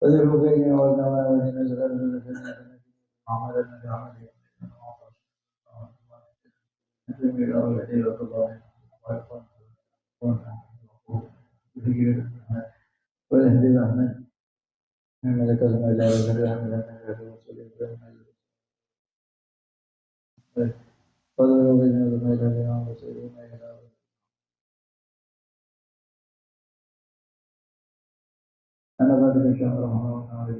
وذل بين والنوى والنزل بالجنة عمل بعمله جميل أو الذي يرضى والهدي الرحمن من ملك سمع الله وسلم من وذل بين والنوى والنزل أنا بعد الشهر رمضان وعلى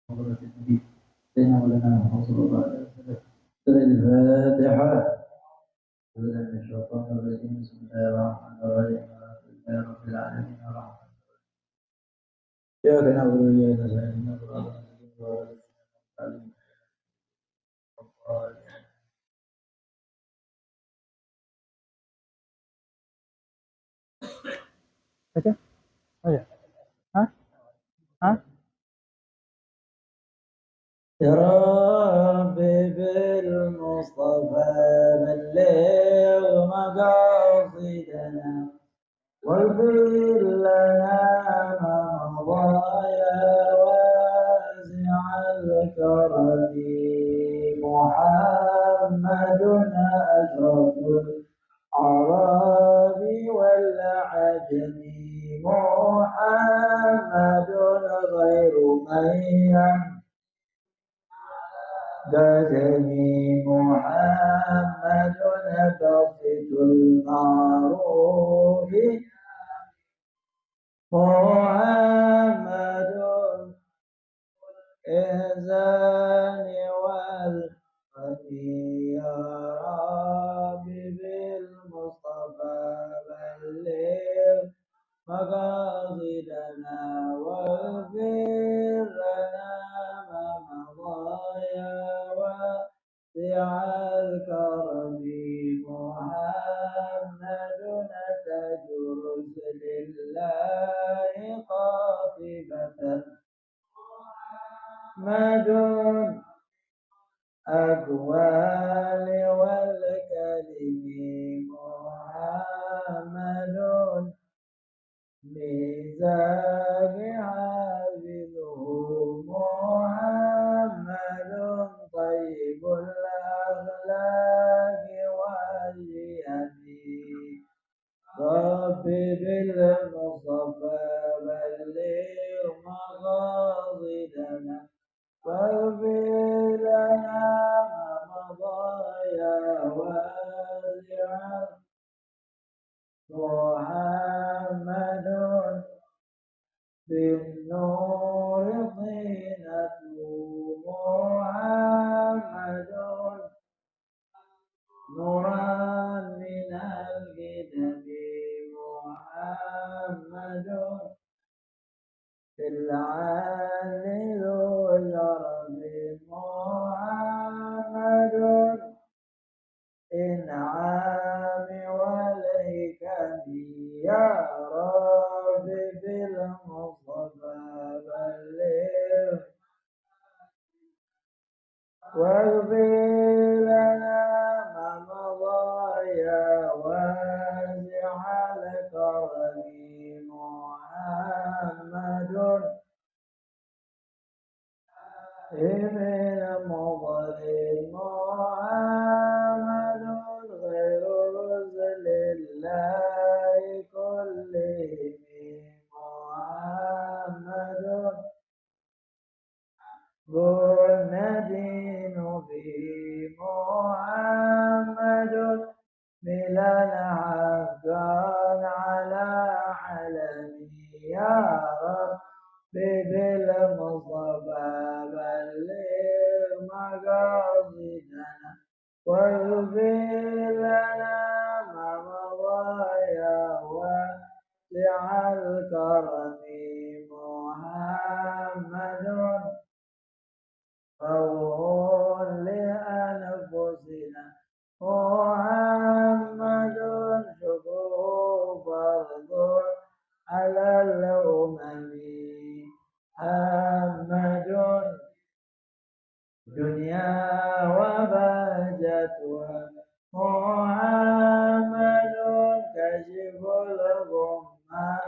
النبي سيدنا مولانا محمد صلى الله عليه وسلم الفاتحة من الشيطان الرجيم بسم الله الرحمن الرحيم الحمد لله رب العالمين الرحمن إياك نعبد وإياك نستعين اهدنا الصراط المستقيم Oke, oh ya, hah, hah? يا ربي بالمصطفى بلغ مقاصدنا واغفر لنا ما مضى يا واسع الكرم محمد أشرف العرب والعجم محمد غير من قدمي محمد بسط المعروف محمد الإحسان والخفي يا ربي بالمصطفى بلغ مقاصدنا واغفر لنا ما مضى يا واسع الكرم محمد تاج رسل الله قاطبة مدن أقوال والكلم محمد ميزان عابده محمد طيب الأخلاق واليمين ربي بالمصطفى بلغ مقاصدنا واغفر لنا ما مضى يا واسع محمد بالنور طينة محمد نورا من القدم محمد بالعالي ذو العرب محمد إنعام والحكم يا رب بالمصطفى بلغ واغفر لنا ما مضى يا واسع الكرم محمد ابن مضل محمد غير رسل الله كلهم محمد بنا دين به محمد ملان حقا على علمي يا رب بالمصطفى بلغ مقاصدنا واغفر لنا ما مضى يا واسع الكرم محمد روح لأنفسنا محمد شكره فرض على الأمم محمد دنيا وبهجتها محمد كشف الغمة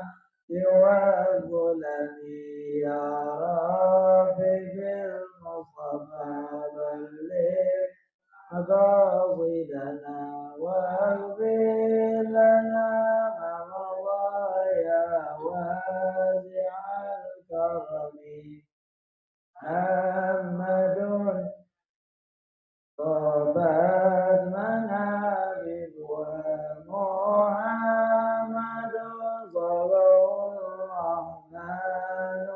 والظلم يا رب بالمصطفى بلغ مقاصدنا واغفر لنا ما مضى يا واسع الكرم محمد طابت منابر ومحمد صلى الرحمن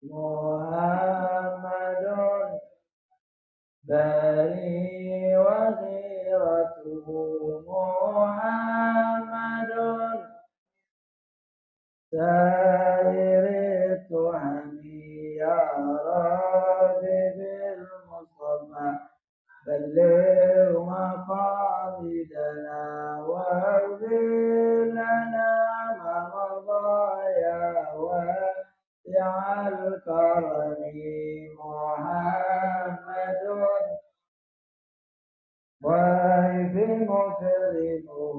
محمد باري وخيرته محمد سائر التهم يا رب بالمصطفى بلغ مقاصدنا واغفر لنا ما مضى يا واسع الكرم محمد ضيف مكرمه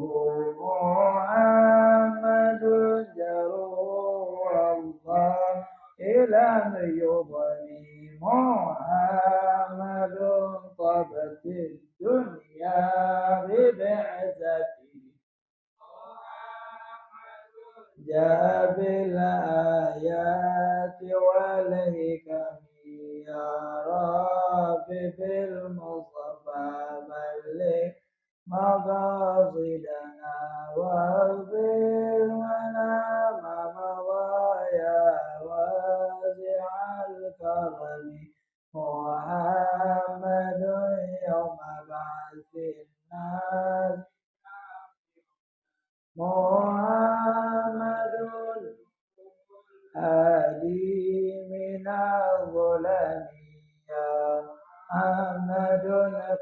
محمد جروح الله لم يضني محمد طبت الدنيا ببعثته جاء بالآيات والحكم يا رب بالمصطفى بلغ مقاصدنا واغفر لنا ما مضى يا واسع الكرم محمد يوم بعث الناس محمد هادي من الظلم يا محمد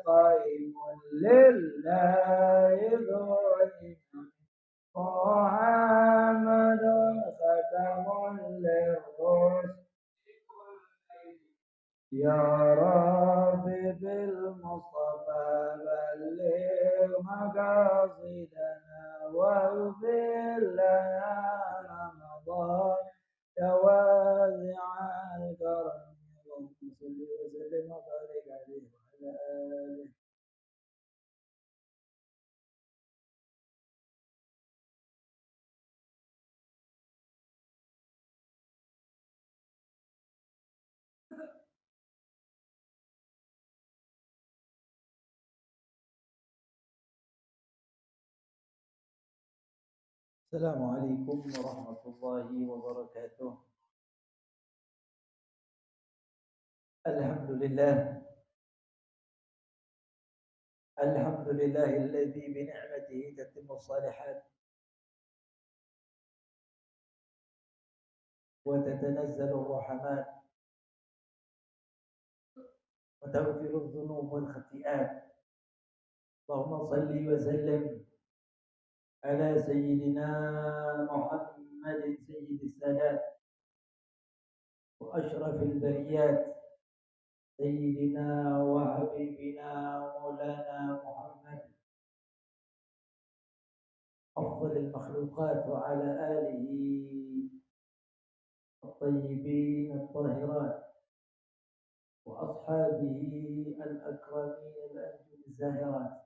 قائم لله ذو الحكم محمد ختم للرسل يا رب بالمصطفى بلغ مقاصدنا واغفر لنا رمضان واسع الكرم اللهم صل وسلم وبارك عليه وعلى اله. السلام عليكم ورحمة الله وبركاته. الحمد لله الحمد لله الذي بنعمته تتم الصالحات وتتنزل الرحمات وتغفر الذنوب والخطيئات. اللهم صل وسلم على سيدنا محمد سيد السادات وأشرف البريات سيدنا وحبيبنا مولانا محمد أفضل المخلوقات وعلى آله الطيبين الطاهرات وأصحابه الأكرمين الأنجم الزاهرات.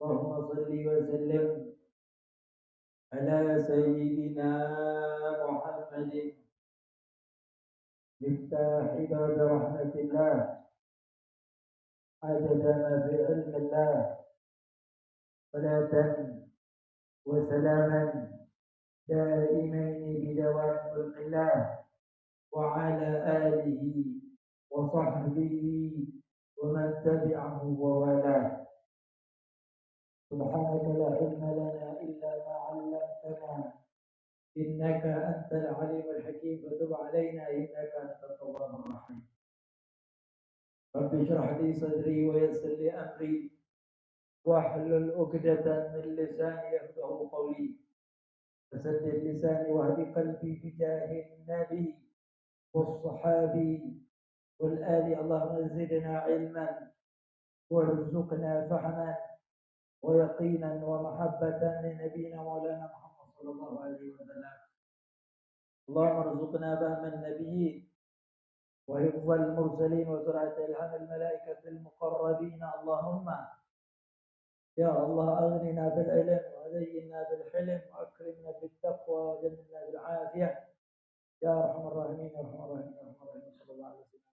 اللهم صل وسلم على سيدنا محمد مفتاح باب رحمة الله عدد ما في علم الله صلاة وسلاما دائمين بدوام ملك الله وعلى آله وصحبه ومن تبعه ووالاه. سبحانك لا علم لنا إلا ما علمتنا إنك أنت العليم الحكيم فتب علينا إنك أنت التواب الرحيم. رب اشرح لي صدري ويسر لي أمري واحلل عقدة من لساني يفقهوا قولي فسدد لساني واهد قلبي بجاه النبي والصحابي والآل. اللهم زدنا علما وارزقنا فهما ويقينا ومحبة لنبينا مولانا محمد صلى الله عليه وسلم. اللهم ارزقنا فهم النبيين وحفظ المرسلين وسرعة إلهام الملائكة المقربين. اللهم يا الله أغننا بالعلم وزينا بالحلم وأكرمنا بالتقوى وجنبنا بالعافية يا أرحم الراحمين يا أرحم الراحمين يا أرحم الراحمين. صلى الله عليه وسلم.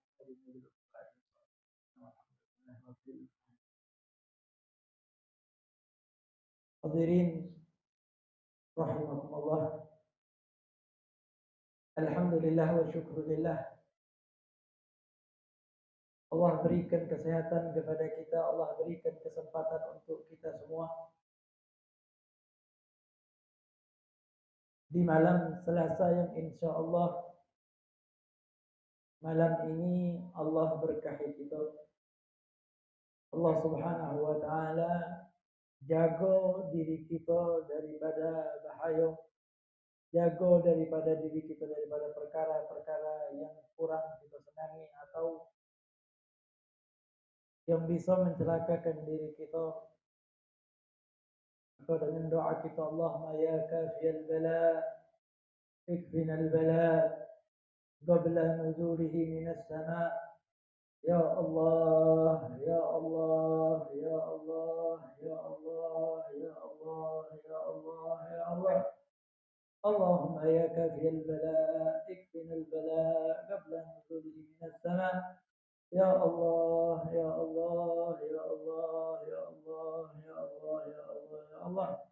Hadirin rahimakumullah. Alhamdulillah wa syukurillah. Allah berikan kesehatan kepada kita, Allah berikan kesempatan untuk kita semua di malam Selasa yang insya Allah malam ini Allah berkahi kita. Allah Subhanahu wa taala jaga diri kita daripada bahaya, jaga daripada diri kita daripada perkara-perkara yang kurang kita senangi atau yang bisa mencelakakan diri kita. Maka dengan doa kita, Allahumma ya kafiyal bala ikfina al bala qabla nuzulihi minas sama. Ya Allah, ya Allah, ya Allah, ya Allah, ya Allah, ya Allah, ya Allah. Allahumma ya kafiyal bala ikfina al bala qabla nuzulihi minas sama. Ya Allah, ya Allah, ya Allah, ya Allah, ya Allah, ya Allah, ya Allah.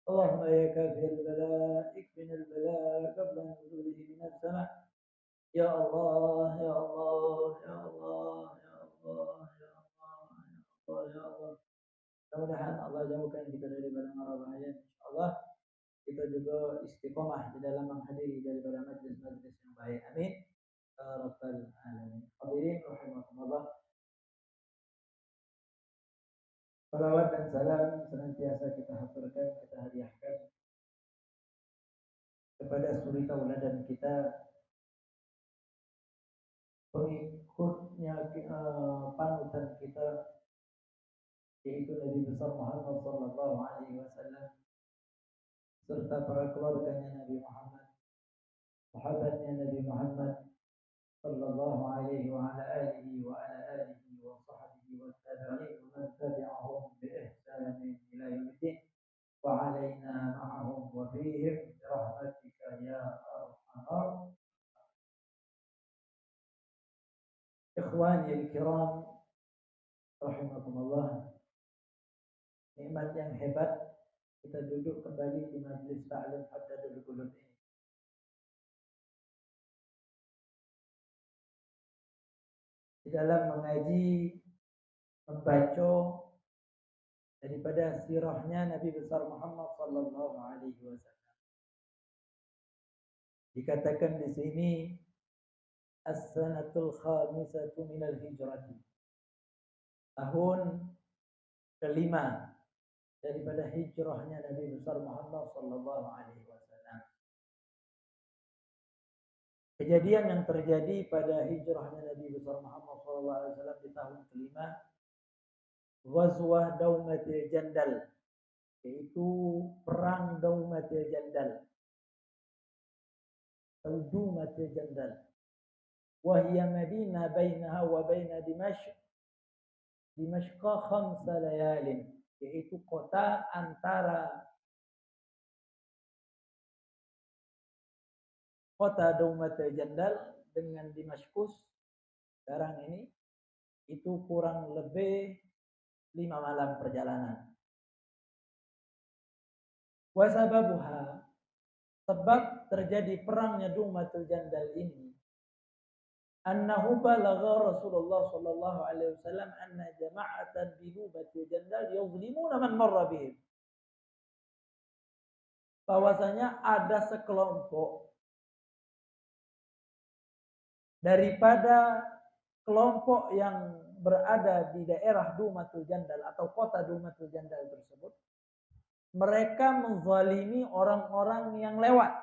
Allahumma ya kafiyal bala ikfina al bala qabla nuzulihi minas sama. Ya Allah, ya Allah, ya Allah, ya Allah, ya Allah, ya Allah, ya Allah. Mudah-mudahan Allah jauhkan kita daripada mara bahaya. Insyaallah kita juga istiqomah di dalam menghadiri daripada majlis-majlis yang baik. Amin. Ya Rabbal alamin. Hadirin rahimakumullah. Salawat dan salam senantiasa kita haturkan, kita hadiahkan kepada suri tauladan kita, pengikutnya, panutan kita, yaitu Nabi besar Muhammad sallallahu alaihi wasallam, serta para keluarganya Nabi Muhammad, sahabatnya Nabi Muhammad sallallahu alaihi wa ala alihi wa ala alihi wa sahbihi wa tabi'in wa man tabi'ahum bi ihsanin ila yaumiddin wa alaina ma'ahum wa fihim bi rahmatika ya arhamar. Ikhwani al-kiram rahimakumullah. Nikmat yang hebat kita duduk kembali di majlis ta'lim Haddadul Qulub ini. Di dalam mengaji, membaca daripada sirahnya Nabi besar Muhammad sallallahu alaihi wasallam. Dikatakan di sini as-sanatul khamisatu minal hijrati. Tahun kelima daripada hijrahnya Nabi besar Muhammad sallallahu alaihi wasallam. Kejadian yang terjadi pada hijrahnya Nabi besar Muhammad sallallahu alaihi wasallam di tahun kelima, Ghazwah Daumatil Jandal, yaitu perang Daumatil Jandal. Daumatil Jandal. Wa hiya madinah bainaha wa baina Dimashq. Dimashq 5 layalin, yaitu kota antara kota Daumatil Jandal dengan Damaskus sekarang ini itu kurang lebih 5 malam perjalanan. Wa sababuha, sebab terjadi perangnya Daumatil Jandal ini, annahu balagha Rasulullah sallallahu alaihi wasallam anna jama'atan bi Daumatil Jandal yuzlimuna man marra bihim. Bahwasanya ada sekelompok daripada kelompok yang berada di daerah Daumatil Jandal atau kota Daumatil Jandal tersebut, mereka menzalimi orang-orang yang lewat.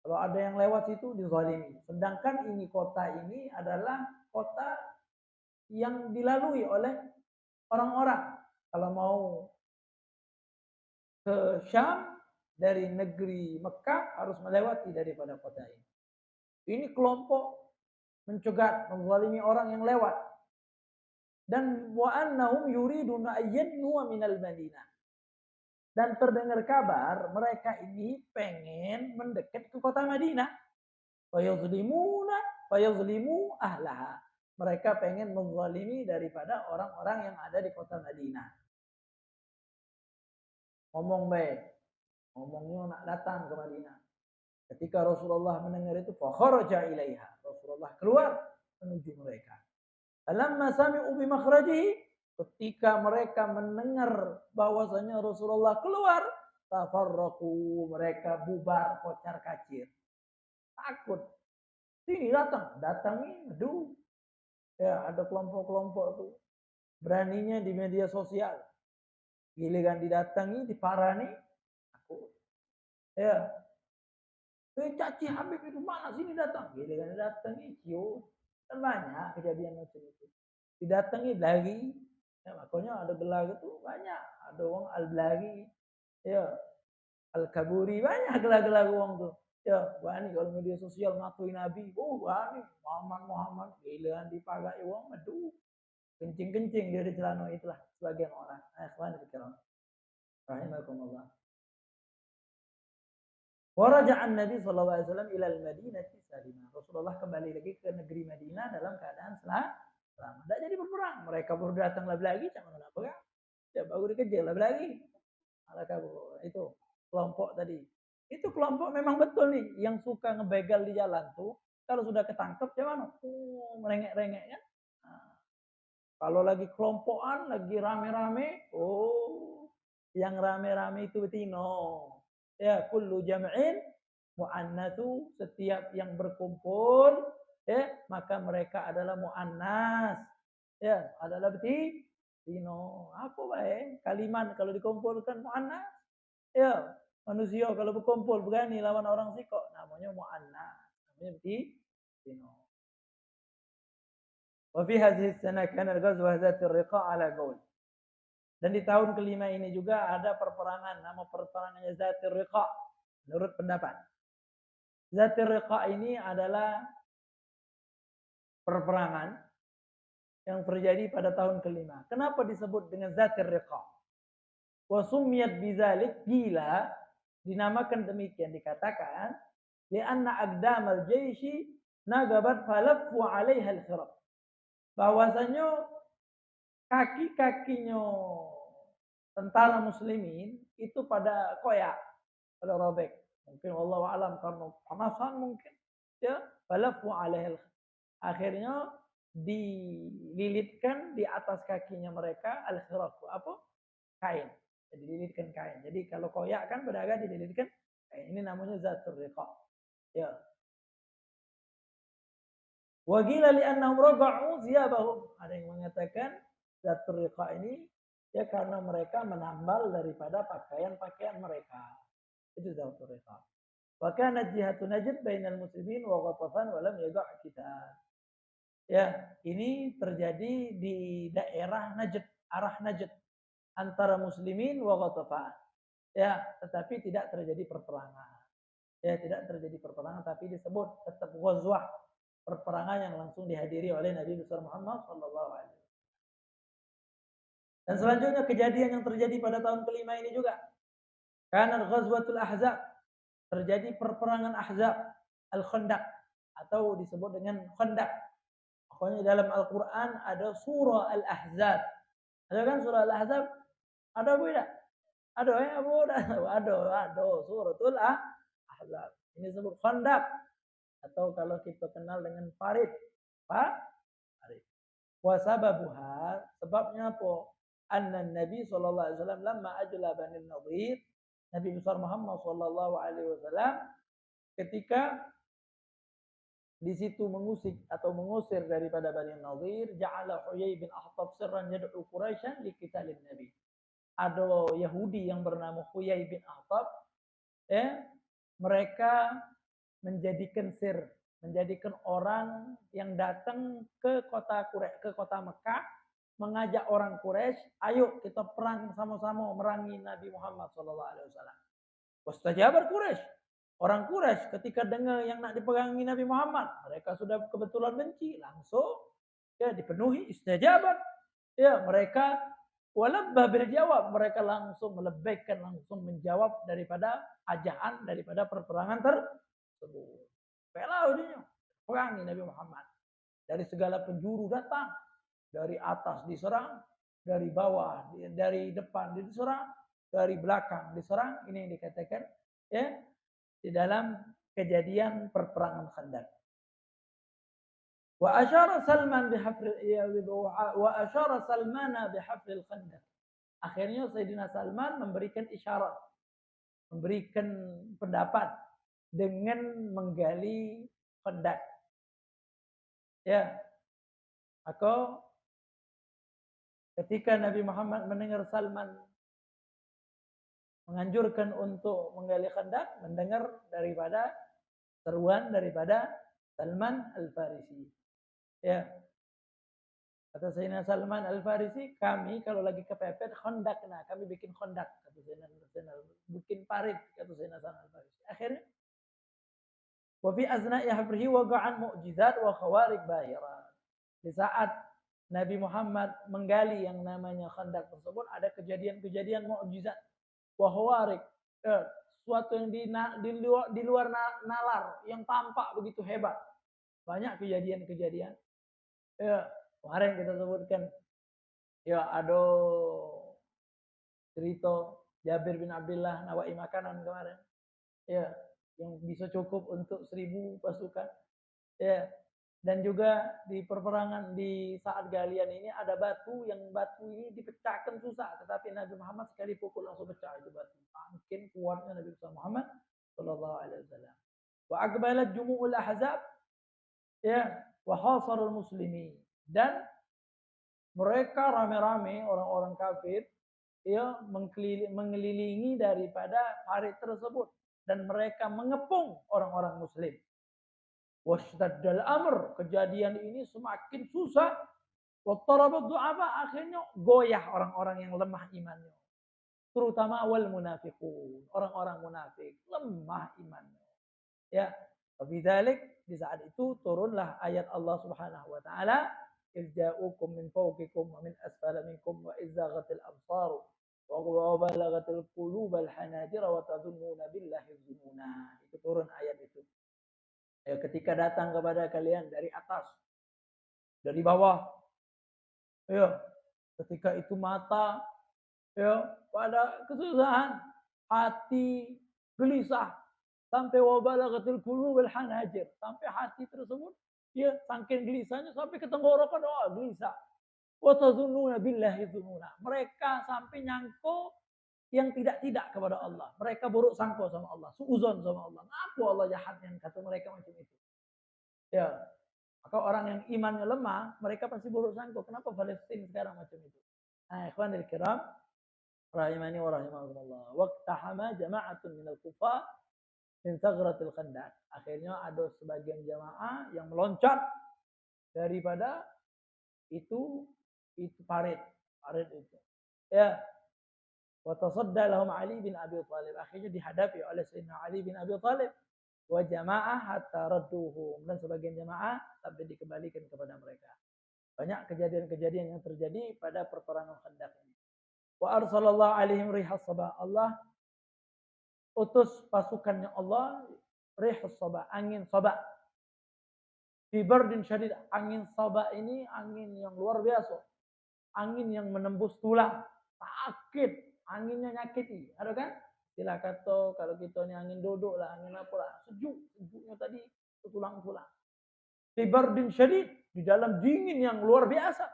Kalau ada yang lewat itu dizalimi. Sedangkan ini kota ini adalah kota yang dilalui oleh orang-orang. Kalau mau ke Syam dari negeri Mekah harus melewati daripada kota ini. Ini kelompok mencegat, menzalimi orang yang lewat. Dan wa annahum yuriduna ayyannu minal Madinah. Dan terdengar kabar mereka ini pengen mendekat ke kota Madinah. Fayazlimu ahlaha. Mereka pengen menzalimi daripada orang-orang yang ada di kota Madinah. Ngomong baik. Ngomongnya nak datang ke Madinah. Ketika Rasulullah mendengar itu, fakharaja ilaiha. Rasulullah keluar menuju mereka. Alamma sami'u bimakhrajihi, ketika mereka mendengar bahwasanya Rasulullah keluar, tafarraqu, mereka bubar kocar kacir. Takut. Sini datangi, aduh. Ya, ada kelompok-kelompok tuh. Beraninya di media sosial. Giliran didatangi, diparani, takut. Ya. Caci Habib itu mana sini datang? Giliran didatangi, cium. Kan banyak kejadian macam itu. Didatangi lagi. Ya, makanya ada gelar itu banyak. Ada orang al-Blagi. Ya. Al-Kaburi. Banyak gelar-gelar orang tuh. Ya, wani kalau media sosial ngakui Nabi. Oh, wani. Muhammad. Giliran dipakai orang. Aduh. Kencing-kencing dia di celana itulah. Sebagian orang. Ikhwan fikiran. Rahimakumullah. Waraja'an Nabi SAW ilal Madinati salimah. Rasulullah kembali lagi ke negeri Madinah dalam keadaan selamat. Tidak jadi berperang. Mereka baru datang lagi, jangan nak perang. Ya baru dikejar lagi. Itu kelompok tadi. Itu kelompok memang betul nih. Yang suka ngebegal di jalan tuh. Kalau sudah ketangkep, gimana? Merengek-rengek ya. Nah, kalau lagi kelompokan, lagi rame-rame. Yang rame-rame itu betino. Ya, kullu jam'in mu'annatsu, setiap yang berkumpul ya maka mereka adalah mu'annas. Ya, adalah betino. Apa baik? Kalimat kalau dikumpulkan mu'annas. Ya, manusia kalau berkumpul berani lawan orang sikok namanya mu'annas. Namanya betino. Wa fi hadhihi as-sanah kana al-ghazwa dzatir riqa' ala qaul. Dan di tahun kelima ini juga ada perperangan, nama perperangannya Zatir Riqa' menurut pendapat. Zatir Riqa' ini adalah perperangan yang terjadi pada tahun kelima. Kenapa disebut dengan Zatir Riqa'? Wa sumiyat bizalik, gila, dinamakan demikian, dikatakan li'anna aqdamal jaishi nagabat falaffu 'alaiha al-khirab. Bahwasanya kaki-kakinya tentara muslimin itu pada koyak, pada robek. Mungkin Allah alam karena panasan mungkin. Ya, falafu alaihil. Akhirnya dililitkan di atas kakinya mereka al-khiraq. Apa? Kain. Jadi dililitkan kain. Jadi kalau koyak kan berdaga dililitkan kain. Ini namanya zatur riqa. Ya. Wa qila li annahum raga'u thiyabahum. Ada yang mengatakan zatur riqa ini ya karena mereka menambal daripada pakaian-pakaian mereka. Itu zatul riqa. Wa kanat jihatu Najd bainal muslimin wa Ghatafan wa lam yada' qital. Ya, ini terjadi di daerah Najd, arah Najd antara muslimin wa Ghatafan. Ya, tetapi tidak terjadi perperangan. Ya, tidak terjadi perperangan tapi disebut tetap ghazwah, perperangan yang langsung dihadiri oleh Nabi besar Muhammad sallallahu alaihi wasallam. Dan selanjutnya kejadian yang terjadi pada tahun kelima ini juga. Karena Ghazwatul Ahzab, terjadi perperangan Ahzab, Al-Khandaq atau disebut dengan Khandaq. Pokoknya dalam Al-Qur'an ada surah Al-Ahzab. Ada kan surah Al-Ahzab? Ada apa tidak? Ada ya, ada suratul Ahzab. Ini disebut Khandaq atau kalau kita kenal dengan Farid. Farid. Wa sababuha, sebabnya apa? Anna Nabi sallallahu alaihi wasallam lamma ajla Bani Nadir, Nabi besar Muhammad sallallahu alaihi wasallam ketika di situ mengusik atau mengusir daripada Bani Nadir, ja'ala Huyai bin Akhtab sirran yad'u Quraisyan li qitalin Nabi. Ada Yahudi yang bernama Huyai bin Akhtab, ya, mereka menjadikan orang yang datang ke kota Mekah, mengajak orang Quraisy, ayo kita perang sama-sama merangi Nabi Muhammad sallallahu alaihi wasallam. Wastajabar Quraisy. Orang Quraisy ketika dengar yang nak dipegangi Nabi Muhammad, mereka sudah kebetulan benci, langsung ya dipenuhi istijabat. Ya, mereka walabbah berjawab, mereka langsung melebaikan, langsung menjawab daripada ajaan, daripada perperangan tersebut. Bela ujungnya, perangi Nabi Muhammad. Dari segala penjuru datang, dari atas diserang, dari bawah, dari depan diserang, dari belakang diserang. Ini yang dikatakan ya di dalam kejadian perperangan Khandaq. Wa asyara Salman bihafril Khandaq. Akhirnya Sayyidina Salman memberikan isyarat, memberikan pendapat dengan menggali Khandaq. Ya. Maka ketika Nabi Muhammad mendengar Salman menganjurkan untuk menggali Khandaq, mendengar daripada seruan daripada Salman Al-Farisi. Ya. Kata Sayyidina Salman Al-Farisi, kami kalau lagi kepepet Khandaq, nah kami bikin Khandaq, kata Sayyidina, bikin parit, kata Sayyidina Salman Al-Farisi. Akhirnya wa fi azna'i habrihi waqa'an mu'jizat wa khawarik bahirat. Di saat Nabi Muhammad menggali yang namanya Khandaq tersebut, ada kejadian-kejadian mukjizat wa khawarik, sesuatu yang di luar nalar, yang tampak begitu hebat. Banyak kejadian-kejadian. Ya, kemarin kita sebutkan ya ada cerita Jabir bin Abdullah nawai makanan kemarin. Ya, yang bisa cukup untuk 1000 pasukan. Ya. Dan juga di perperangan di saat galian ini ada batu ini dipecahkan susah, tetapi Nabi Muhammad sekali pukul langsung pecah itu batu. Makin kuatnya Nabi Muhammad sallallahu alaihi wasallam. Wa aqbalat jumu'ul ahzab ya wa hasarul muslimin, dan mereka rame-rame orang-orang kafir ya mengelilingi daripada parit tersebut dan mereka mengepung orang-orang muslim. Wasdaddal amr, kejadian ini semakin susah. Wattarabat du'afa, akhirnya goyah orang-orang yang lemah imannya. Terutama awal munafiqun, orang-orang munafik, lemah imannya. Ya, bidzalik di saat itu turunlah ayat Allah Subhanahu wa taala, "Idza'ukum min fawqikum wa min asfala minkum wa izzaghatil absar wa balagatil qulubal hanajira wa tadhunnuna billahi dzununa." Itu turun ayat itu. Ya, ketika datang kepada kalian dari atas, dari bawah, ya, ketika itu mata, ya, pada kesusahan, hati gelisah, sampai wabalagatil qulubul hanajir, sampai hati tersebut, ya, saking gelisahnya sampai ke tenggorokan, oh gelisah. Wa tazunnuna billahi dzununa. Mereka sampai nyangko yang tidak kepada Allah. Mereka buruk sangka sama Allah, suuzon sama Allah. Ngapa Allah jahat yang kata mereka macam itu? Ya, maka orang yang imannya lemah, mereka pasti buruk sangka. Kenapa Palestina sekarang macam itu? Nah, ikhwanil kiram, rahimani wa rahimakumullah. Waqtahama jama'atun minal kufar min saghratil Khandaq. Akhirnya ada sebagian jamaah yang meloncat daripada itu parit itu. Ya. Wa tasadda lahum Ali bin Abi Thalib. Akhirnya dihadapi oleh Sayyidina Ali bin Abi Thalib. Wa jamaah hatta radduhum, dan sebagian jamaah sampai dikembalikan kepada mereka. Banyak kejadian-kejadian yang terjadi pada perperangan Khandaq ini. Wa arsalallahu alaihim rihas sabah. Allah utus pasukannya Allah rihas sabah, angin sabah. Fi bardin syadid, angin sabah ini angin yang luar biasa. Angin yang menembus tulang, sakit, anginnya nyakiti. Ada kan? Istilah kata kalau kita ni angin duduk lah, angin apa lah, sejuknya tadi ke tulang-tulang. Fi bardin syadid, di dalam dingin yang luar biasa.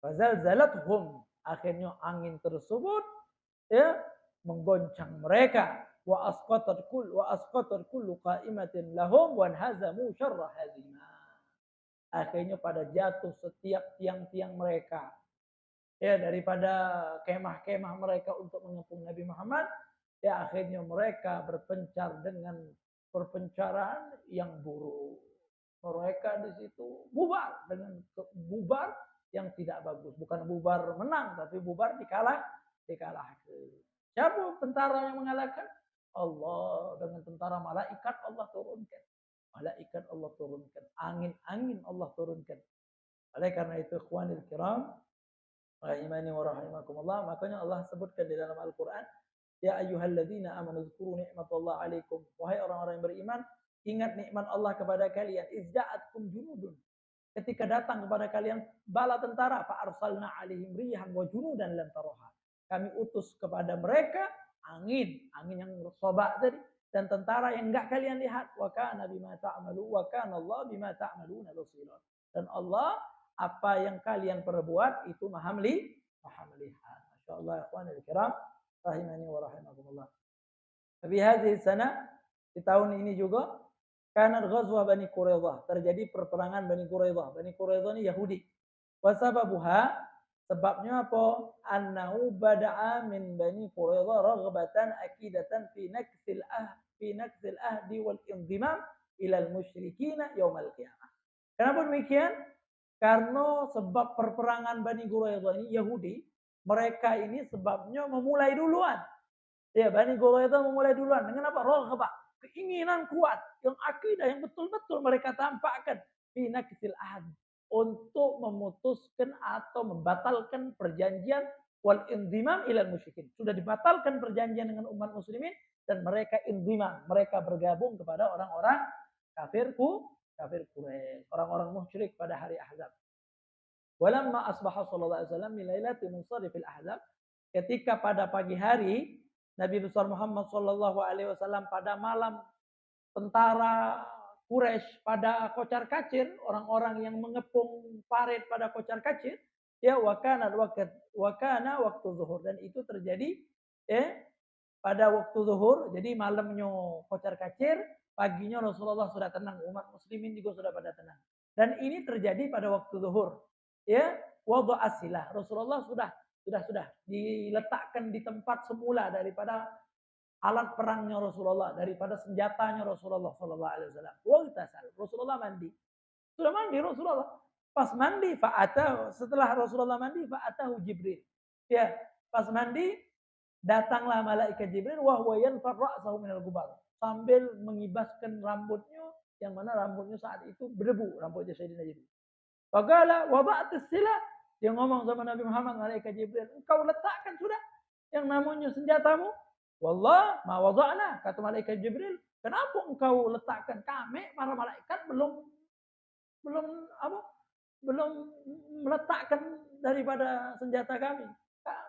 Fazalzalathum, akhirnya angin tersebut ya menggoncang mereka. Wa asqatat kullu qa'imatin lahum wa hazamu syarra hazimah. Akhirnya pada jatuh setiap tiang-tiang mereka. Ya, daripada kemah-kemah mereka untuk mengepung Nabi Muhammad, ya akhirnya mereka berpencar dengan perpencaran yang buruk. Mereka di situ bubar dengan bubar yang tidak bagus. Bukan bubar menang, tapi bubar dikalahkan. Siapa tentara yang mengalahkan? Allah, dengan tentara malaikat Allah turunkan. Malaikat Allah turunkan. Angin-angin Allah turunkan. Oleh karena itu, ikhwanil kiram, rahimani wa rahimakumullah, makanya Allah sebutkan di dalam Al-Quran, ya ayyuhalladzina amanu dzkuru ni'matallah alaikum. Wahai orang-orang yang beriman, ingat nikmat Allah kepada kalian. Izda'atkum junudun. Ketika datang kepada kalian bala tentara, fa arsalna alaihim rihan wa junudan lam taroha. Kami utus kepada mereka angin yang sobak tadi, dan tentara yang enggak kalian lihat. Wa kana bima ta'malu wa kana Allah bima ta'maluna basira. Dan Allah, apa yang kalian perbuat itu maha melihat. Masyaallah, ikhwanul kiram, rahimani wa rahimakumullah. Tapi hadhihi sana, di tahun ini juga, karena ghazwah Bani Quraidah, terjadi perperangan Bani Quraidah. Bani Quraidah ini Yahudi. Wasababuha, sebabnya apa? Annahu bada'a min Bani Quraidah raghbatan akidatan fi naksil ahdi wal indimam ilal musyrikina yaumal qiyamah. Kenapa demikian? Karena sebab perperangan Bani Quraidah ini Yahudi, mereka ini sebabnya memulai duluan. Ya, Bani Quraidah memulai duluan. Dengan apa? Raghbah, keinginan kuat, yang akidah yang betul-betul mereka tampakkan fi naksil ahd, untuk memutuskan atau membatalkan perjanjian wal indimam ilal musyrikin. Sudah dibatalkan perjanjian dengan umat muslimin dan mereka indimam, mereka bergabung kepada orang-orang kafir Quraisy, orang-orang musyrik pada hari Ahzab. Walamma asbaha sallallahu alaihi wasallam min lailatul munsharifil ahzab, ketika pada pagi hari Nabi besar Muhammad sallallahu alaihi wasallam pada malam tentara Quraisy pada kocar-kacir, orang-orang yang mengepung paret pada kocar-kacir, ya wakana waktu zuhur, dan itu terjadi pada waktu zuhur. Jadi malamnya kocar-kacir, paginya Rasulullah sudah tenang, umat muslimin juga sudah pada tenang. Dan ini terjadi pada waktu zuhur. Ya, wada asilah. Rasulullah sudah diletakkan di tempat semula daripada alat perangnya Rasulullah, daripada senjatanya Rasulullah sallallahu alaihi wasallam. Rasulullah mandi. Sudah mandi Rasulullah. Pas mandi setelah Rasulullah mandi fa'atahu Jibril. Ya, pas mandi datanglah malaikat Jibril wa huwa yanfar ra'sahu minal gubar, sambil mengibaskan rambutnya, yang mana rambutnya saat itu berdebu, rambutnya Sayyidina Jibril. Faqala wada'tus silah, dia ngomong sama Nabi Muhammad, malaikat Jibril, engkau letakkan sudah yang namanya senjatamu? Wallah ma wada'na, kata malaikat Jibril, kenapa engkau letakkan? Kami para malaikat belum meletakkan daripada senjata kami.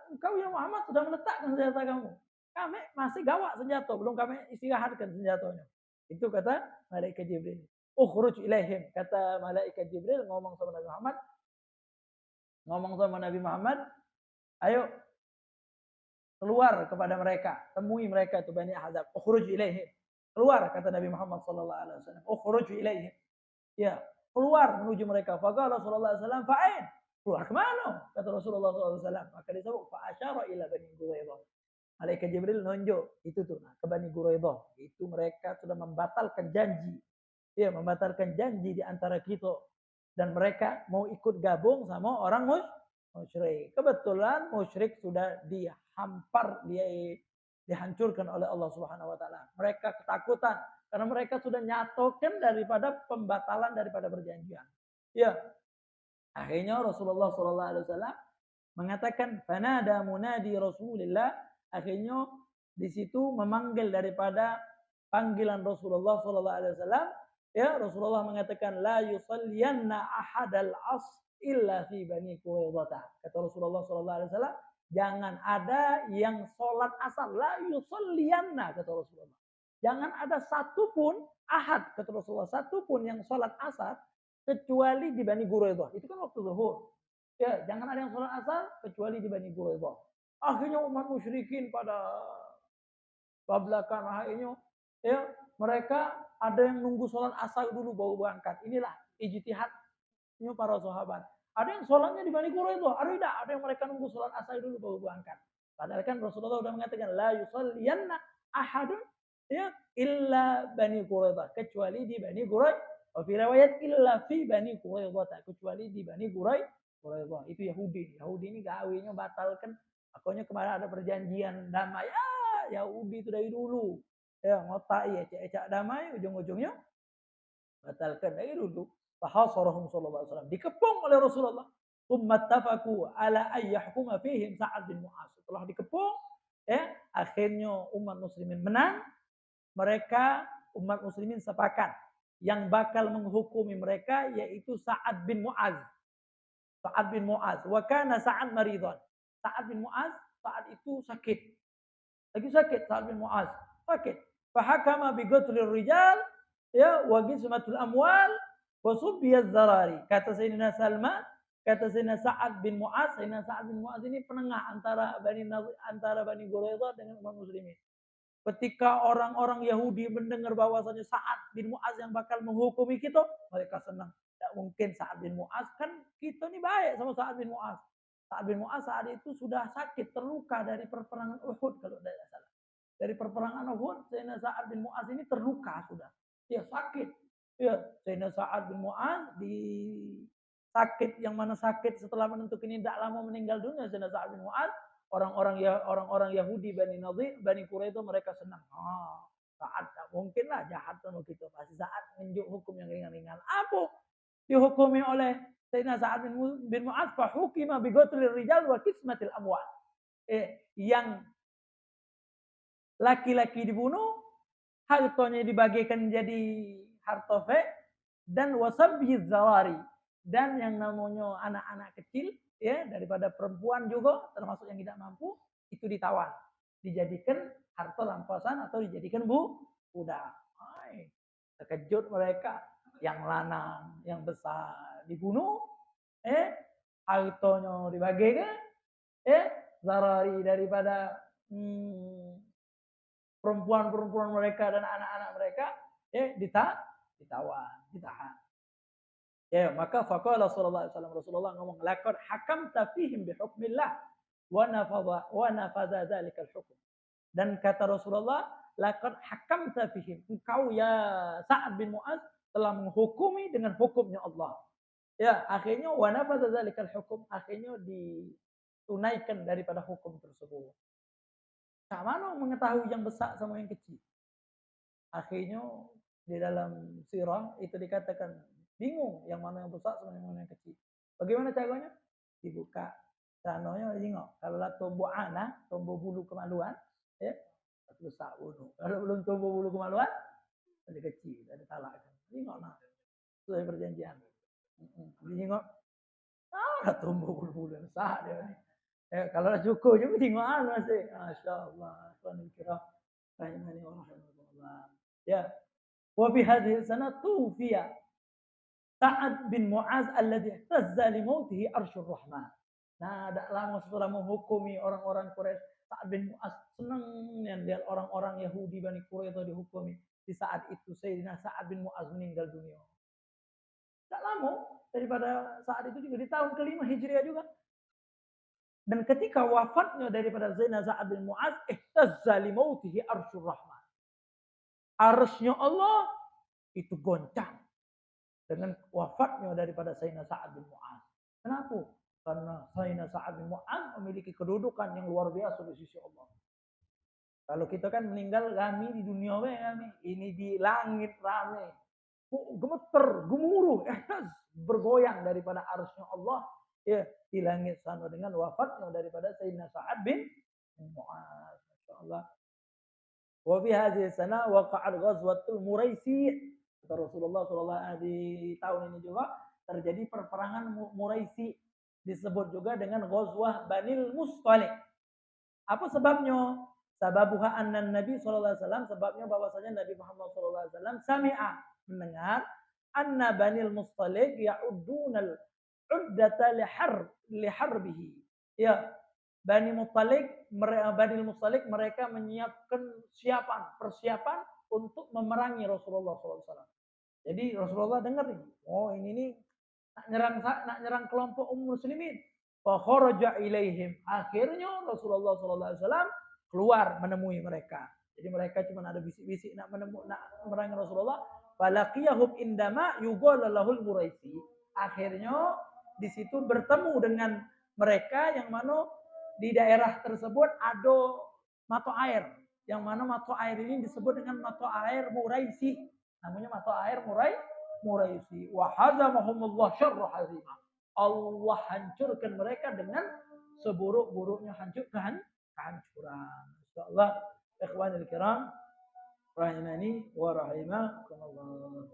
Engkau ya Muhammad sudah meletakkan senjata kamu. Kami masih gawak senjata, belum kami istirahatkan senjatanya. Itu kata malaikat Jibril. Ukhruj ilaihim, kata malaikat Jibril ngomong sama Nabi Muhammad, ayo keluar kepada mereka, temui mereka itu Bani Ahzab. Ukhruj ilaihim, keluar, kata Nabi Muhammad sallallahu alaihi wasallam. Ukhruj ilaihim, ya, keluar menuju mereka. Faqala sallallahu alaihi wasallam, fa'ain, keluar kemana? Kata Rasulullah SAW. Maka disebut fa'asyara ila Bani Quraidah. Malaikat Jibril nunjuk itu tuh ke Bani Quraidah. Itu mereka sudah membatalkan janji. Ya, membatalkan janji di antara kita, dan mereka mau ikut gabung sama orang musyrik. Kebetulan musyrik sudah dihancurkan oleh Allah Subhanahu wa taala. Mereka ketakutan karena mereka sudah nyatokan daripada pembatalan daripada perjanjian. Ya. Akhirnya Rasulullah sallallahu alaihi wasallam mengatakan fanada munadi Rasulillah, akhirnya di situ memanggil daripada panggilan Rasulullah sallallahu alaihi wasallam. Ya, Rasulullah mengatakan la yusalliyanna ahadal as illa fi Bani Quraidah. Kata Rasulullah sallallahu alaihi wasallam, jangan ada yang sholat asar, la yusalliyanna, kata Rasulullah. Jangan ada satupun ahad, kata Rasulullah, satupun yang sholat asar kecuali di Bani Quraidah. Itu kan waktu zuhur. Ya, jangan ada yang sholat asar kecuali di Bani Quraidah. Akhirnya umat musyrikin pada bablakan, akhirnya ya mereka ada yang nunggu sholat asar dulu baru berangkat. Inilah ijtihadnya para sahabat. Ada yang sholatnya di Bani Quraidah, ada yang mereka nunggu sholat asar dulu baru berangkat. Padahal kan Rasulullah sudah mengatakan la yusalliyanna ahadun ya illa Bani Quraidah, kecuali di Bani Quraidah. Fi riwayat illa fi Bani Quraidah, kecuali di Bani Quraidah. Itu Yahudi. Yahudi ini gawinya batalkan Pokoknya kemarin ada perjanjian damai. Yahudi itu dari dulu. Ya, ngotai ecek-ecek damai, ujung-ujungnya batalkan dari dulu. Fahasarahum sallallahu alaihi wasallam. Dikepung oleh Rasulullah. Ummattafaku ala ayyahkuma fihim Sa'ad bin Mu'az. Setelah dikepung, ya, akhirnya umat muslimin menang. Mereka umat muslimin sepakat yang bakal menghukumi mereka yaitu Sa'ad bin Mu'az. Sa'ad bin Mu'az. Wa kana Sa'ad maridhan. Sa'ad bin Mu'az saat itu sakit. Lagi sakit Sa'ad bin Mu'az. Sakit. Fahakama bi qatlir rijal ya wa qismatul amwal wa subbiyaz zarari. Kata Sayyidina Salman, kata Sayyidina Sa'ad bin Mu'az, Sayyidina Sa'ad bin Mu'az ini penengah antara Bani Quraidah dengan umat muslimin. Ketika orang-orang Yahudi mendengar bahwasanya Sa'ad bin Mu'az yang bakal menghukumi kita, mereka senang. Tidak mungkin Sa'ad bin Mu'az, kan kita ini baik sama Sa'ad bin Mu'az. Sa'ad bin Mu'az saat itu sudah sakit, terluka dari perperangan Uhud kalau tidak salah. Dari perperangan Uhud, Sayyidina Sa'ad bin Mu'az ini terluka sudah. Dia sakit. Ya, Sayyidina Sa'ad bin Mu'az di sakit yang mana sakit setelah menentukan ini tidak lama meninggal dunia Sayyidina Sa'ad bin Mu'az. Orang-orang Yahudi Bani Nadir, Bani Quraidah mereka senang. Sa'ad tak mungkin lah jahat sama kita. Pasti Sa'ad menunjuk hukum yang ringan-ringan. Apa dihukumi oleh Sayyidina Sa'ad bin Mu'az? Fahukima bi qatlir rijal wa qismatil amwal. Yang laki-laki dibunuh, hartanya dibagikan jadi harta fe dan wasabyiz zawari, dan yang namanya anak-anak kecil ya daripada perempuan juga termasuk yang tidak mampu itu ditawan, dijadikan harta rampasan atau dijadikan budak. Terkejut mereka, yang lanang yang besar dibunuh, hartanya dibagikan, zarari daripada perempuan-perempuan mereka dan anak-anak mereka ditawan, ditahan. Ya, maka faqala sallallahu alaihi wasallam, Rasulullah ngomong, laqad hakamta fihim bihukmillah wa nafadha dzalikal hukm. Dan kata Rasulullah, laqad hakamta fihim, engkau ya Sa'ad bin Mu'az telah menghukumi dengan hukumnya Allah. Ya, akhirnya wa nafadha dzalikal hukm, akhirnya ditunaikan daripada hukum tersebut. Tak mana mengetahui yang besar sama yang kecil. Akhirnya di dalam sirah itu dikatakan bingung yang mana yang besar sama yang mana yang kecil. Bagaimana caranya? Dibuka celananya, tengok. Kalau lah tombol anak, tombol bulu kemaluan, ya, besar bulu. Kalau belum tombol bulu kemaluan, ada kecil, ada talak. Tengok nah, sesuai perjanjian. Tengok, tombol bulu yang besar dia ni. Kalau dah cukup juga tengok masih. Masya Allah. Tuan kira rahimani wa rahimahullah. Ya. Wa bi hadhihi sana tufiya Sa'ad bin Mu'az alladhi ihtazza li mautihi arsyur rahman. Nah, tak lama setelah menghukumi orang-orang Quraisy, Sa'ad bin Mu'az senang yang lihat orang-orang Yahudi Bani Quraidah dihukumi. Di saat itu Sayyidina Sa'ad bin Mu'az meninggal dunia. Tak lama daripada saat itu juga di tahun ke-5 Hijriah juga. Dan ketika wafatnya daripada Sayyidina Sa'ad bin Mu'az, ihtazza li mautihi arsyur rahman. Arsy-Nya Allah itu goncang dengan wafatnya daripada Sayyidina Sa'ad bin Mu'az. Kenapa? Karena Sayyidina Sa'ad bin Mu'az memiliki kedudukan yang luar biasa di sisi Allah. Kalau kita kan meninggal kami di dunia kami, ini di langit rame. Gemeter, gemuruh, bergoyang daripada arsy-Nya Allah ya di langit sana dengan wafatnya daripada Sayyidina Sa'ad bin Mu'az. Masyaallah. Wa fi hadhihi sana waqa'at ghazwatul Muraisi. Kata Rasulullah sallallahu di tahun ini juga terjadi perperangan Muraisi, disebut juga dengan Ghazwah Banil Mustalik. Apa sebabnya? Sababuha anna Nabi sallallahu alaihi wasallam, sebabnya bahwasanya Nabi Muhammad sallallahu alaihi wasallam sami'a, mendengar, anna Banil Mustalik ya'uddunal uddata li harbihi. Ya, Banil Mustalik mereka menyiapkan persiapan untuk memerangi Rasulullah SAW. Jadi Rasulullah dengar nih, oh ini nih nak nyerang kelompok muslimin. Fa kharaja ilaihim. Akhirnya Rasulullah SAW keluar menemui mereka. Jadi mereka cuma ada bisik-bisik nak memerangi Rasulullah. Falaqiyahum indama yuqalu lahul Muraisi. Akhirnya di situ bertemu dengan mereka yang mana di daerah tersebut ada mata air. Yang mana mata air ini disebut dengan mata air Muraisi. Namanya mata air Muraisi. Wa hadzamahumullah syarra hazimah. Allah hancurkan mereka dengan seburuk-buruknya kehancuran. Insyaallah, ikhwanul kiram, rahimani wa rahimakumullah.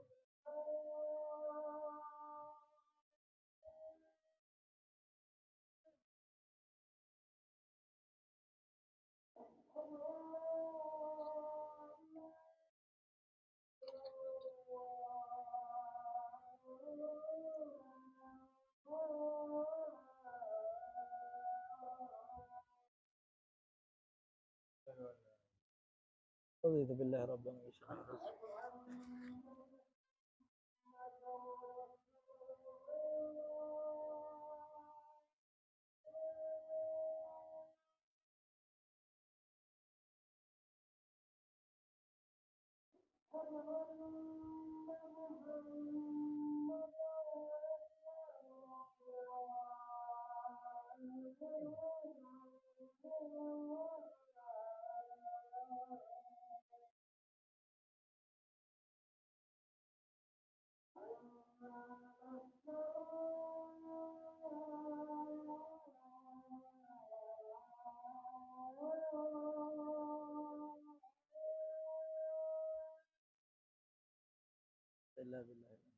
رضيت بالله ربا وبالإسلام إلا بالله. لا إله إلا الله.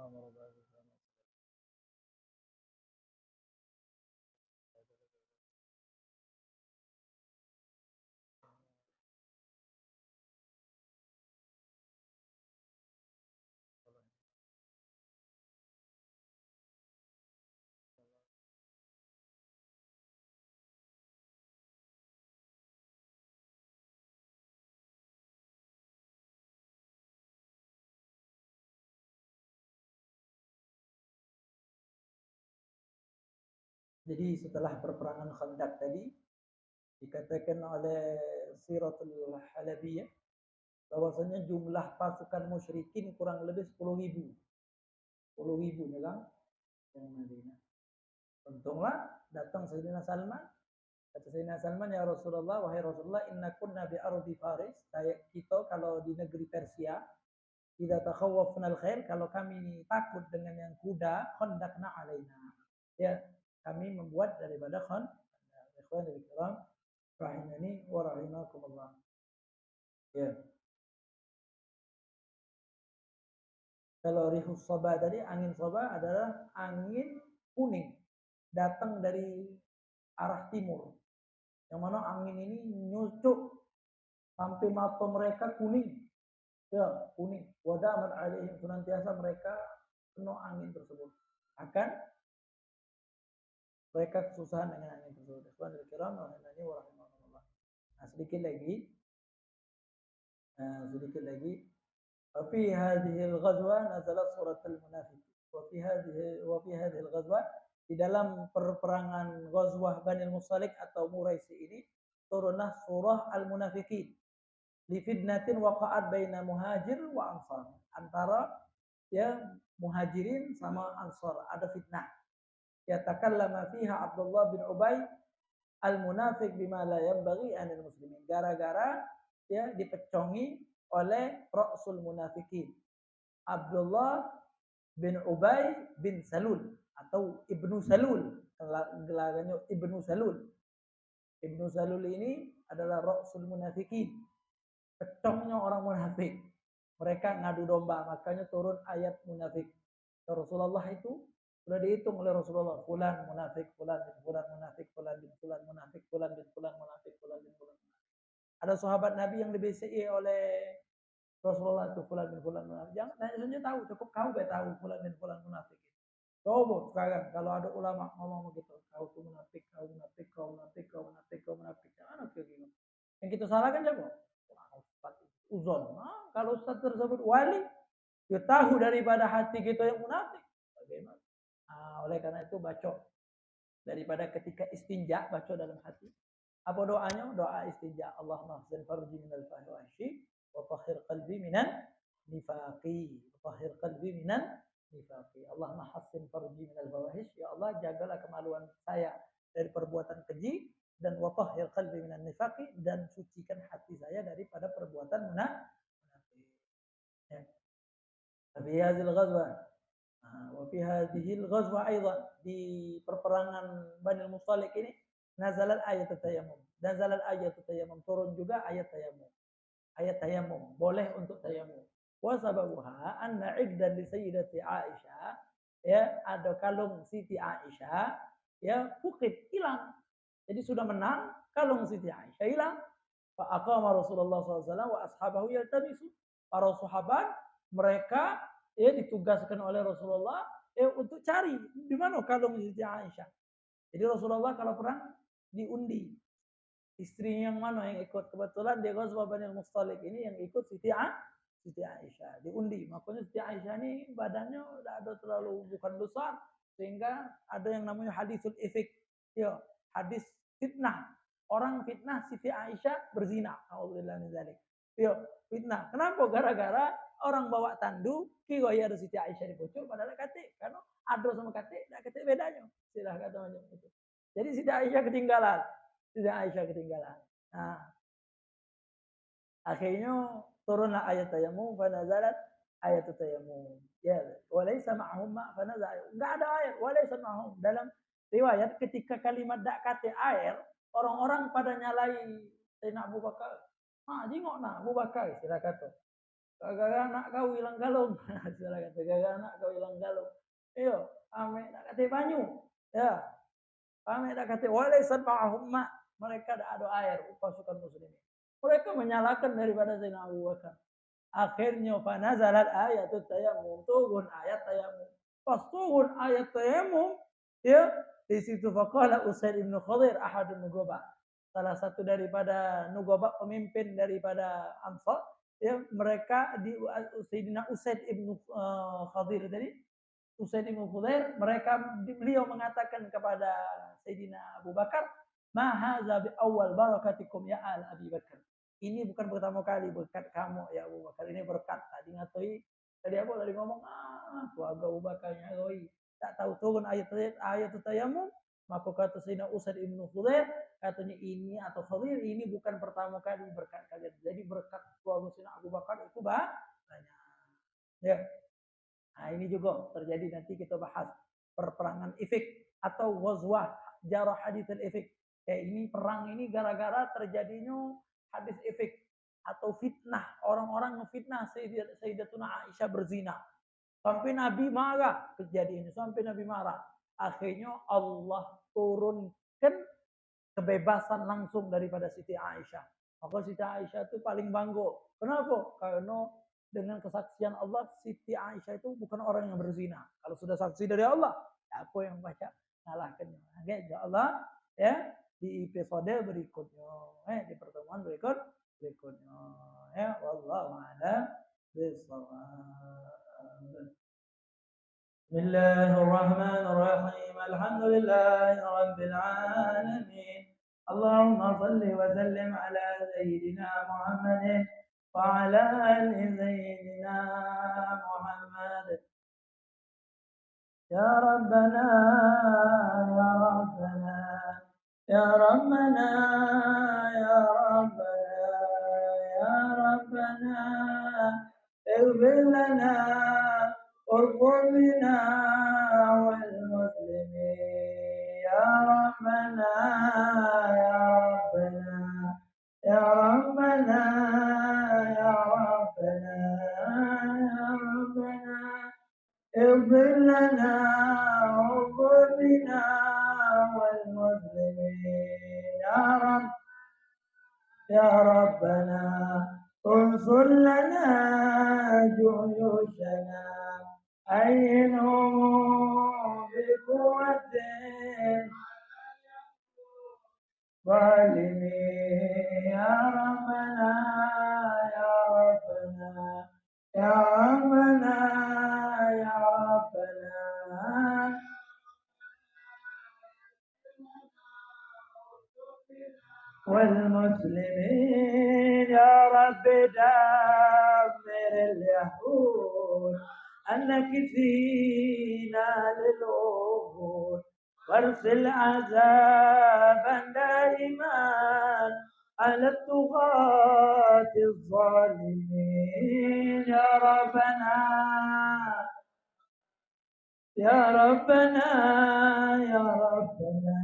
أمر بالله. Jadi setelah perperangan Khandaq tadi dikatakan oleh Siratul Halabiyah bahwasanya jumlah pasukan musyrikin kurang lebih 10.000. 10.000 dalam Madinah. Untunglah datang Sayyidina Salman. Kata Sayyidina Salman, ya Rasulullah, wahai Rasulullah, inna kunna bi ardi Faris. Kita kalau di negeri Persia, idza takhawwafna al-khair, kalau kami takut dengan yang kuda, khandaqna alaina. Ya, kami membuat daripada ikhwanul kiram rahimani wa rahimakumullah. Ya. Kalau rihus sabah tadi, angin sabah adalah angin kuning datang dari arah timur. Yang mana angin ini nyucuk sampai mata mereka kuning. Ya, kuning. Wadaman alaihim, senantiasa mereka kena angin tersebut. Akan mereka kesusahan dengan angin tersebut. Ikhwanul kiram rahimani wa rahimakumullah. Nah, sedikit lagi. وفي هذه الغزوة نزلت سورة المنافقين. وفي هذه الغزوة, di dalam perperangan Ghazwah Bani Mustalik atau Muraisi ini turunlah surah Al-Munafiqin. li fitnatin waqa'at baina muhajir wa ansar. Antara ya muhajirin sama ansar ada fitnah. Ya takallama fiha Abdullah bin Ubay al-munafiq bima la yanbaghi 'anil muslimin. Gara-gara ya dipecongi oleh Rasul Munafikin. Abdullah bin Ubay bin Salul atau Ibnu Salul. Gelarnya Ibnu Salul. Ibnu Salul ini adalah Rasul Munafikin. Pecongnya orang munafik. Mereka ngadu domba, makanya turun ayat munafik. Rasulullah itu sudah dihitung oleh Rasulullah. Fulan munafik, fulan bin fulan munafik, fulan bin fulan munafik, fulan bin fulan munafik, fulan bin fulan munafik. Ada sahabat Nabi yang di-BCI oleh Rasulullah itu fulan bin fulan munafik. Jangan tanya saja tahu, cukup kau tahu fulan bin fulan munafik. Coba sekarang kalau ada ulama ngomong begitu, kau tuh munafik, kau munafik, kau munafik, kau munafik, kau munafik. Jangan begitu. Yang kita salahkan siapa? Ustaz uzon. Nah, kalau ustaz tersebut wali, dia tahu daripada hati kita yang munafik. Bagaimana? Nah, oleh karena itu baca daripada ketika istinja baca dalam hati. Apa doanya? Doa istinja. Allahumma ahsin farji minal fahwashi wa tahhir qalbi minan nifaqi. Wa tahhir qalbi minan nifaqi. Allahumma ahsin farji minal fawahish. Ya Allah, jagalah kemaluan saya dari perbuatan keji dan wa tahhir qalbi minan nifaqi, dan sucikan hati saya daripada perbuatan munafik. Ya. Fi hadhil ghazwa wa fi hadhil ghazwa aidan, di perperangan Bani Mustalik ini nazalat ayat tayammum. Nazalat ayat tayammum, turun juga ayat tayammum. Ayat tayammum, boleh untuk tayammum. Wa sababuha anna 'iddan li sayyidati Aisyah, ya ada kalung Siti Aisyah ya fukid, hilang. Jadi sudah menang, kalung Siti Aisyah hilang. Fa aqama Rasulullah SAW wa ashabahu yaltamisu. Para sahabat mereka ya ditugaskan oleh Rasulullah untuk cari di mana kalung Siti Aisyah. Jadi Rasulullah kalau perang diundi. Istrinya yang mana yang ikut? Kebetulan di Ghazwa Bani Mustalik ini yang ikut Siti Aisyah. Diundi. Makanya Siti Aisyah ini badannya udah ada terlalu bukan besar. Sehingga ada yang namanya hadisul ifik. Ya, hadis fitnah. Orang fitnah Siti Aisyah berzina. Alhamdulillah min dzalik. Ya, fitnah. Kenapa? Gara-gara orang bawa tandu, kigoya ada Siti Aisyah dibocor padahal kate. Karena ada sama kate, tidak kate bedanya. Silah kata macam itu. Jadi Siti Aisyah ketinggalan. Siti Aisyah ketinggalan. Nah, akhirnya turunlah ayat tayammum, fa nazalat ayat tayammum. Ya, walaysa ma'hum ma fa nazal. Enggak ada air, walaysa ma'hum. Dalam riwayat ketika kalimat dak kate air, orang-orang pada nyalai Sayyidina Abu Bakar. Jingok nak Abu Bakar, sila kata. Gara-gara anak kau hilang galung. Sila kata, gara-gara anak kau hilang galung. Iyo, ame nak kate banyu. Ya. Ame nak kate walaysa ma'hum ma. Mereka tidak ada air, pasukan muslimin. Mereka menyalahkan daripada Sayyidina Abu Bakar. Akhirnya fanazalat ayat tayammum, turun ayat tayammum. Pas turun ayat tayammum, ya di situ faqala Usaid bin Khadir ahadun nugaba. Salah satu daripada nugaba, pemimpin daripada Ansar, ya mereka di Sayyidina Usaid bin Khadir tadi, Usaid bin Khadir, beliau mengatakan kepada Sayyidina Abu Bakar, ma hadza bi awal barakatikum ya al Abi Bakar. Ini bukan pertama kali berkat kamu ya Abu Bakar. Ini berkat. Tadi ngatoi, tadi apa tadi ngomong, keluarga Abu Bakarnya Roy. Tak tahu turun ayat tayammum. Maka kata Sayyidina Usaid bin Khadir, katanya ini atau Khadir, ini bukan pertama kali berkat kalian. Jadi berkat keluarga Sayyidina Abu Bakar itu banyak. Ya. Nah, ini juga terjadi, nanti kita bahas perperangan Ifik atau Ghazwah Jarah Hadits al-Ifik. Ini perang ini gara-gara terjadinya hadis Ifik atau fitnah. Orang-orang ngefitnah Sayyidatuna Aisyah berzina. Sampai Nabi marah kejadian ini. Sampai Nabi marah. Akhirnya Allah turunkan kebebasan langsung daripada Siti Aisyah. Maka Siti Aisyah itu paling bangga. Kenapa? Karena dengan kesaksian Allah, Siti Aisyah itu bukan orang yang berzina. Kalau sudah saksi dari Allah, apa yang baca ngalahkannya. Oke, ya Allah, ya di episode berikutnya, di pertemuan berikutnya, ya wallahu a'lam bishawab. Bismillahirrahmanirrahim. Alhamdulillahirabbil alamin. اللهم صل وسلم على سيدنا محمد وعلى آل سيدنا محمد. يا ربنا يا ربنا يا ربنا يا ربنا يا ربنا اغفر لنا وارحم بنا والمسلمين. يا ربنا يا ربنا يا ربنا يا ربنا يا ربنا اغفر لنا واغفر بنا والمسلمين. يا رب يا ربنا انصر لنا جيوشنا أينهم بقوة ظالمين. يا ربنا يا ربنا يا ربنا يا ربنا والمسلمين. يا رب دمر اليهود النكثين للعهود وارسل عذابا دائما على الطغاة الظالمين. يا ربنا يا ربنا يا ربنا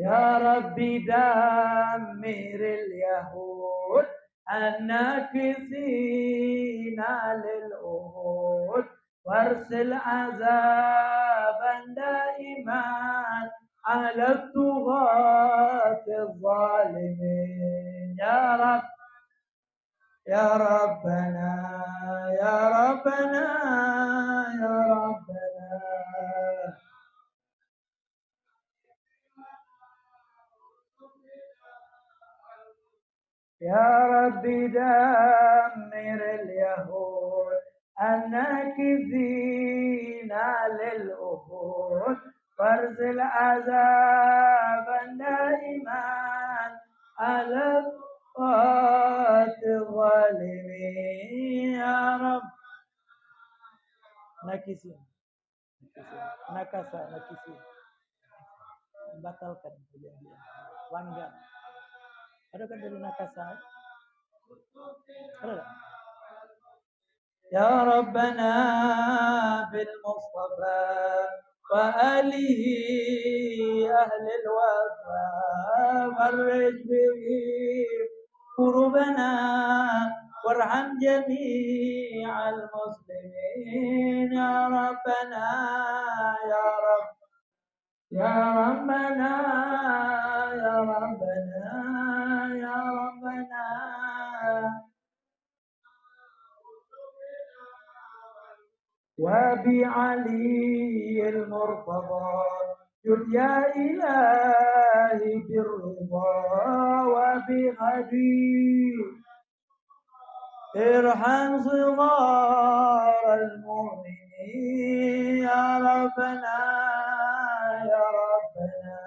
يا ربي دمر اليهود الناكثين للعهود وارسل عذابا دائما على الطغاة الظالمين. يا رب يا ربنا يا ربنا يا ربنا يا ربي دمر اليهود الناكثين للعهود وارسل عذابا دائما على الطغاة الظالمين. يا رب nakisin nakasa nakisin batalkan perjanjian langgar. Ada kan dari nakasa? Ada. يا ربنا بالمصطفى وآله أهل الوفاء فرج به كربنا وارحم جميع المسلمين. يا ربنا يا رب يا ربنا يا ربنا يا ربنا وبعلي المرتضى جد يا إلهي بالرضا وبغدي ارحم صغار المؤمنين. يا ربنا يا ربنا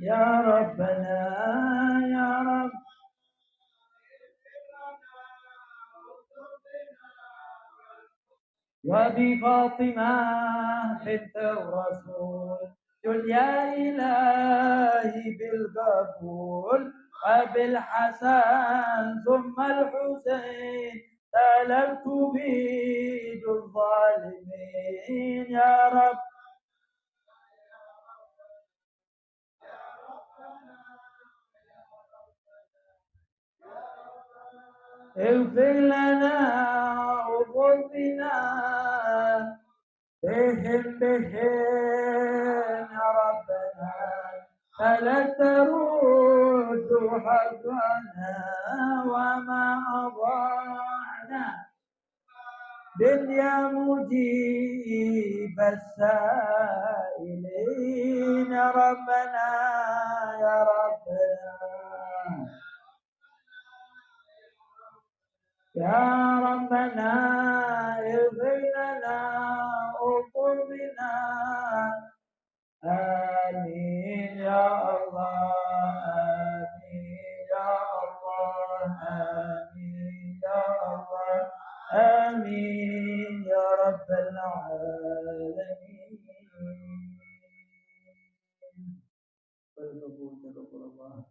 يا ربنا يا رب وبفاطمة بنت الرسول قل يا إلهي بالقبول وبالحسن ثم الحسين سألت بيد الظالمين. يا رب اغفر لنا وخذ بنا بهم يا ربنا فلا ترد حقنا وما أضعنا دنيا مجيب السائلين. يا ربنا يا ربنا يا ربنا الله آمين يا رب العالمين. والقبول تقبل الله